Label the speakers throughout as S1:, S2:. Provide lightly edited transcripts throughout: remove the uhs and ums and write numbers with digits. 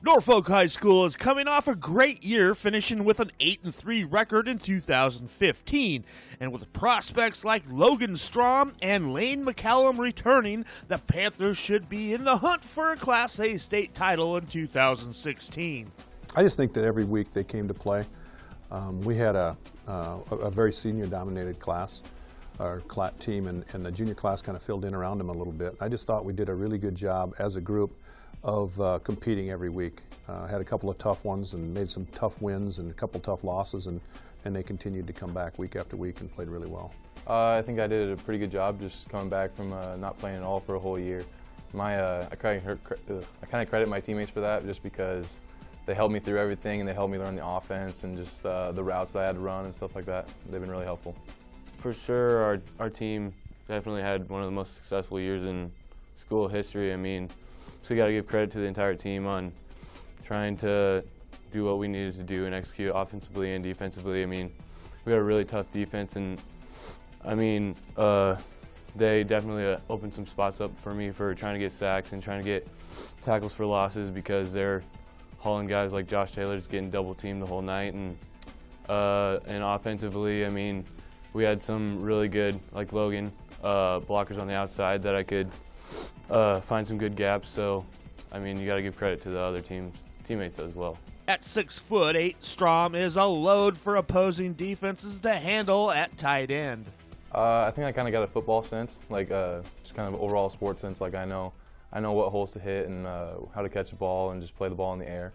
S1: Norfolk High School is coming off a great year, finishing with an 8-3 record in 2015. And with prospects like Logan Strom and Lane McCallum returning, the Panthers should be in the hunt for a Class A state title in 2016.
S2: I just think that every week they came to play. We had a very senior-dominated class, our team, and the junior class kind of filled in around them a little bit. I just thought we did a really good job as a group of competing every week. Had a couple of tough ones and made some tough wins and a couple tough losses, and they continued to come back week after week and played really well.
S3: I think I did a pretty good job just coming back from not playing at all for a whole year. I kind of credit my teammates for that, just because they helped me through everything and they helped me learn the offense and just the routes that I had to run and stuff like that. They've been really helpful.
S4: For sure, our team definitely had one of the most successful years in school history. I mean, so you got to give credit to the entire team on trying to do what we needed to do and execute offensively and defensively. I mean, we had a really tough defense, and I mean, they definitely opened some spots up for me for trying to get sacks and trying to get tackles for losses, because they're hauling guys like Josh Taylor just getting double teamed the whole night. And offensively, I mean, we had some really good, like Logan, blockers on the outside that I could find some good gaps. So, I mean, you got to give credit to the other teammates as well.
S1: At 6'8", Strom is a load for opposing defenses to handle at tight end.
S3: I think I kind of got a football sense, like just kind of overall sports sense. Like I know what holes to hit and how to catch the ball and just play the ball in the air.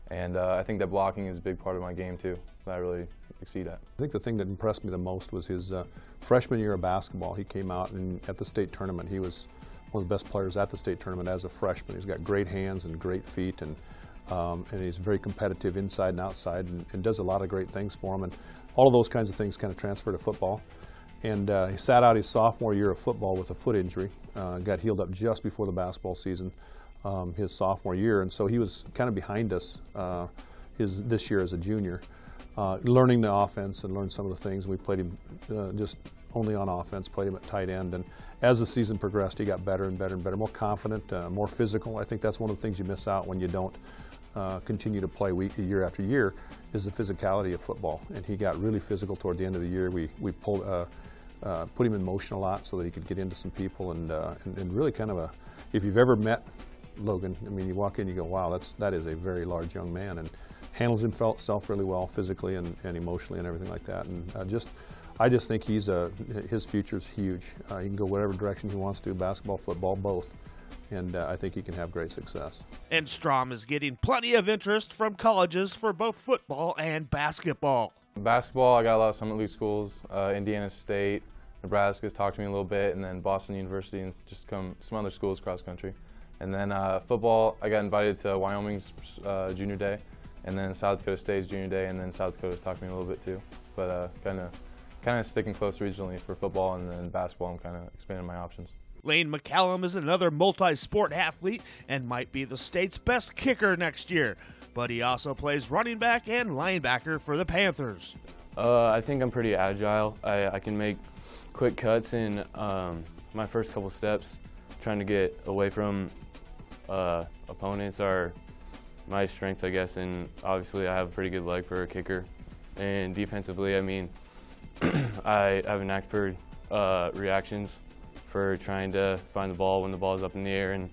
S3: And I think that blocking is a big part of my game too, that I really exceed at.
S2: I think the thing that impressed me the most was his freshman year of basketball. He came out and at the state tournament, he was one of the best players at the state tournament as a freshman. He's got great hands and great feet, and he's very competitive inside and outside, and does a lot of great things for him. And all of those kinds of things kind of transfer to football. And he sat out his sophomore year of football with a foot injury, got healed up just before the basketball season, his sophomore year, and so he was kind of behind us this year as a junior, learning the offense and learned some of the things. We played him just only on offense, played him at tight end, and as the season progressed, he got better and better and better, more confident, more physical. I think that's one of the things you miss out when you don't continue to play year after year, is the physicality of football. And he got really physical toward the end of the year. We put him in motion a lot so that he could get into some people, and really kind of if you've ever met Logan, I mean, you walk in, you go, wow, that is a very large young man, and handles himself really well physically and emotionally and everything like that. And I just think his future's huge. He can go whatever direction he wants to, basketball, football, both. And I think he can have great success.
S1: And Strom is getting plenty of interest from colleges for both football and basketball.
S3: Basketball, I got a lot of Summit League schools, Indiana State, Nebraska's talked to me a little bit, and then Boston University, and just some other schools across the country. And then football, I got invited to Wyoming's junior day, and then South Dakota State's junior day, and then South Dakota's talked to me a little bit too. But kind of sticking close regionally for football, and then basketball, I'm kind of expanding my options.
S1: Lane McCallum is another multi-sport athlete and might be the state's best kicker next year, but he also plays running back and linebacker for the Panthers.
S4: I think I'm pretty agile. I can make quick cuts in my first couple steps. Trying to get away from opponents are my strengths, I guess, and obviously I have a pretty good leg for a kicker. And defensively, I mean, I have a knack for reactions, for trying to find the ball when the ball is up in the air, and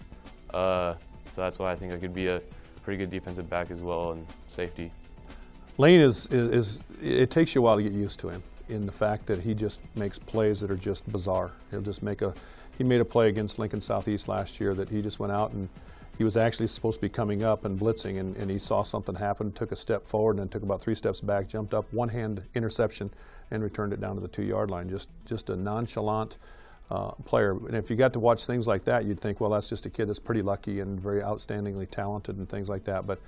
S4: so that's why I think I could be a pretty good defensive back as well, and safety.
S2: Lane it takes you a while to get used to him, in the fact that he just makes plays that are just bizarre. He'll just he made a play against Lincoln Southeast last year that he just went out, and he was actually supposed to be coming up and blitzing, and he saw something happen, took a step forward, and then took about 3 steps back, jumped up, one-hand interception, and returned it down to the 2-yard line. Just a nonchalant player. And if you got to watch things like that, you'd think, well, that's just a kid that's pretty lucky and very outstandingly talented and things like that. But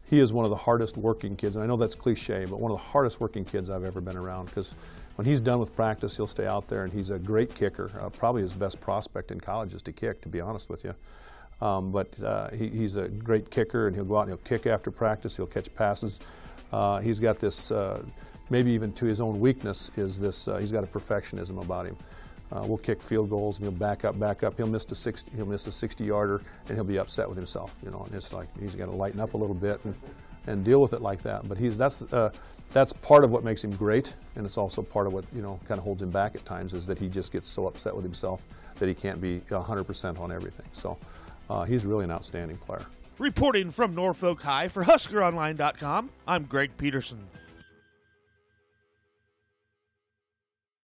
S2: he is one of the hardest working kids, and I know that's cliche, but one of the hardest working kids I've ever been around, because when he's done with practice, he'll stay out there, and he's a great kicker. Probably his best prospect in college is to kick, to be honest with you. But he's a great kicker, and he'll go out and he'll kick after practice. He'll catch passes. He's got this, maybe even to his own weakness, is this, he's got a perfectionism about him. We'll kick field goals, and he'll back up. He'll miss a 60-yarder, and he'll be upset with himself. You know, and it's like he's got to lighten up a little bit and deal with it like that. But that's part of what makes him great, and it's also part of what, you know, kind of holds him back at times, is that he just gets so upset with himself that he can't be 100% on everything. So he's really an outstanding player.
S1: Reporting from Norfolk High for HuskerOnline.com, I'm Greg Peterson.